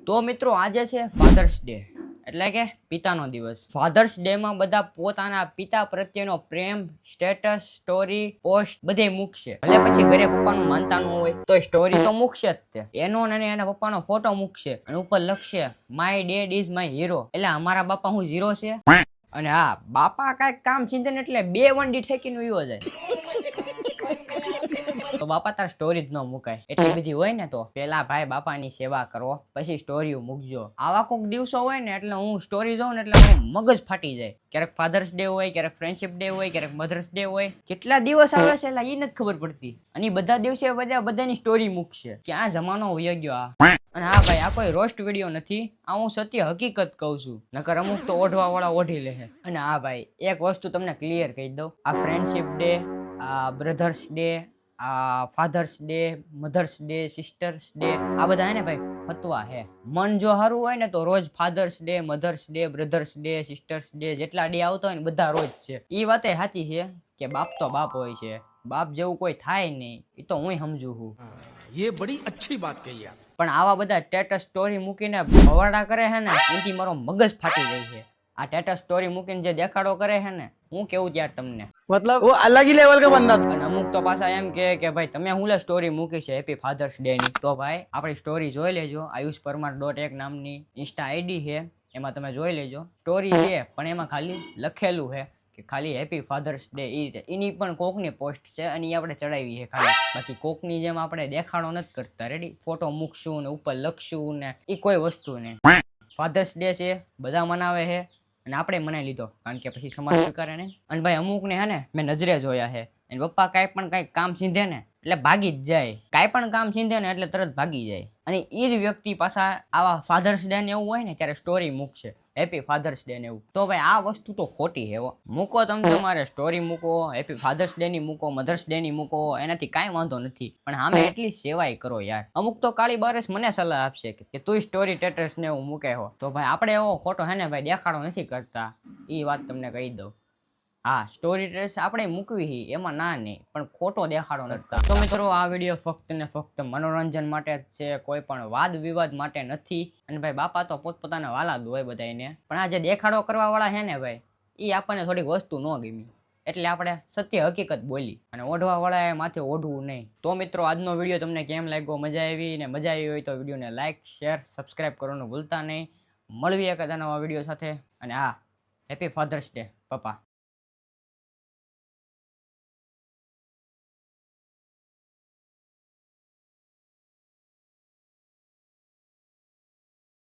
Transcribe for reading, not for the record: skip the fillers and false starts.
તો મિત્રો આજે છે ફાધર્સ ડે એટલે કે પિતાનો દિવસ। ફાધર્સ ડે માં બધા પોતાના પિતા પ્રત્યેનો પ્રેમ સ્ટેટસ સ્ટોરી પોસ્ટ બધે મૂકશે। ભલે પછી ઘરે પપ્પાનું માનતા ન હોય તો સ્ટોરી તો મૂકશે જ તે। એનો અને એના પપ્પાનો ફોટો મૂકશે અને ઉપર લખશે my dad is my hero, એટલે અમારા બાપા હું ઝીરો છે। અને હા, બાપા કાંઈક કામ ચિંતન એટલે 2 વંડી ઠેકીને વિયો જાય। તો બાપા તાર સ્ટોરી જ ન મુકાય, એટલી બધી હોય ને તો પેલા ભાઈ બાપાની સેવા કરો પછી સ્ટોરી મૂકજો। આવા કોઈક દિવસો હોય ને એટલે હું સ્ટોરી જોઉં ને એટલે મારું મગજ ફાટી જાય। ક્યારેક ફાધર્સ ડે હોય, ક્યારેક ફ્રેન્ડશિપ ડે હોય, ક્યારેક મધર્સ ડે હોય, કેટલા દિવસ આવે છે એટલે એ નથી ખબર પડતી। અને બધા દિવસે બધાની સ્ટોરી મૂકશે। ક્યાં જમાનો વયો ગયો આ। અને હા ભાઈ, આ કોઈ રોસ્ટ વિડીયો નથી, આ હું સત્ય હકીકત કહું છું, નકર અમુક તો ઓઢવા વાળા ઓઢી લે। અને હા ભાઈ, એક વસ્તુ તમને ક્લિયર કહી દઉં, આ ફ્રેન્ડશિપ ડે, આ બ્રધર્સ ડે, આ fathers day, mothers day, sisters day, આ બધા હે ને ભાઈ ફતવા હે। મન જો સારું હોય ને તો રોજ fathers day, mothers day, brothers day, sisters day જેટલા ડે આવતા હોય ને બધા રોજ છે। એ વાતે સાચી છે કે બાપ તો બાપ હોય છે, બાપ જેવું કોઈ થાય નહીં, એ તો હું સમજુ છું। ये बड़ी अच्छी बात कही आप। પણ આવા બધા સ્ટેટસ સ્ટોરી મૂકીને ભવાડા કરે છે ને, એથી મારો મગજ ફાટી જાય છે। આ સ્ટેટસ સ્ટોરી મૂકીને જે દેખાડો કરે છે ને, હું કેવું યાર તમને, मतलब वो अलग ही लेवल का बंदा था। અને અમુક તો પાછા એમ કે ભાઈ તમે હું લે સ્ટોરી મૂકી છે હેપી ફાધર્સ ડે ની, તો ભાઈ આપણી સ્ટોરી જોઈ લેજો। આયુષ પરમાર .1 નામની ઇન્સ્ટા આઈડી છે, એમાં તમે જોઈ લેજો। સ્ટોરી છે પણ એમાં ખાલી લખેલું છે કે ખાલી હેપી ફાધર્સ ડે, એ રીતે એની પણ કોકની પોસ્ટ છે અને એ આપણે ચડાવી છે ખાલી, બાકી કોકની જેમ આપણે દેખાડો નથી કરતા। રેડી, ફોટો મૂકશું ને ઉપર લખશું ને એ કોઈ વસ્તુ નહીં। ફાધર્સ ડે છે, બધા મનાવે છે અને આપણે મનાઈ લીધો, કારણ કે પછી સમાજ સ્વીકારે ને। અને ભાઈ અમુક ને હે ને મેં નજરે જોયા છે, અને પપ્પા કાંઈ પણ કાંઈ કામ સીધે ને એટલે ભાગી જ જાય, કાંઈ પણ કામ સીધે ને એટલે તરત ભાગી જાય। અને એ જ વ્યક્તિ પાછા આવા ફાધર્સ ડે ને એવું હોય ને ત્યારે સ્ટોરી મૂકશે હેપી ફાધર્સ ડે ને એવું। તો ભાઈ આ વસ્તુ તો ખોટી છે, મૂકો તમે તમારે સ્ટોરી મૂકો, હેપી ફાધર્સ ડે ની મૂકો, મધર્સ ડે ની મૂકો, એનાથી કાંઈ વાંધો નથી, પણ આમે એટલી સેવાય કરો યાર। અમુક તો કાળી બારસ મને સલાહ આપશે કે તું સ્ટોરી સ્ટેટસ ને એવું મૂકે હો, તો ભાઈ આપણે એવો ખોટો હે ને ભાઈ દેખાડો નથી કરતા, એ વાત તમને કહી દઉં। હા, સ્ટોરી સ્ટેટસ આપણે મૂકવી એમાં ના નહીં, પણ ખોટો દેખાડો નથી। તો મિત્રો આ વિડીયો ફક્ત ને ફક્ત મનોરંજન માટે જ છે, કોઈ પણ વાદ વિવાદ માટે નથી। અને ભાઈ બાપા તો પોતપોતાના વાલા જ હોય બધાને, પણ આ જે દેખાડો કરવા વાળા છે ને ભાઈ, એ આપણને થોડીક વસ્તુ ન ગમી એટલે આપણે સત્ય હકીકત બોલી, અને ઓઢવા વાળાએ માથે ઓઢવું નહીં। તો મિત્રો આજનો વિડીયો તમને કેમ લાગ્યો, મજા આવી ને મજા આવી હોય તો વિડીયોને લાઇક શેર સબસ્ક્રાઈબ કરવાનું ભૂલતા નહીં। મળવી એક નવા વિડીયો સાથે, અને હા, હેપી ફાધર્સ ડે પપ્પા।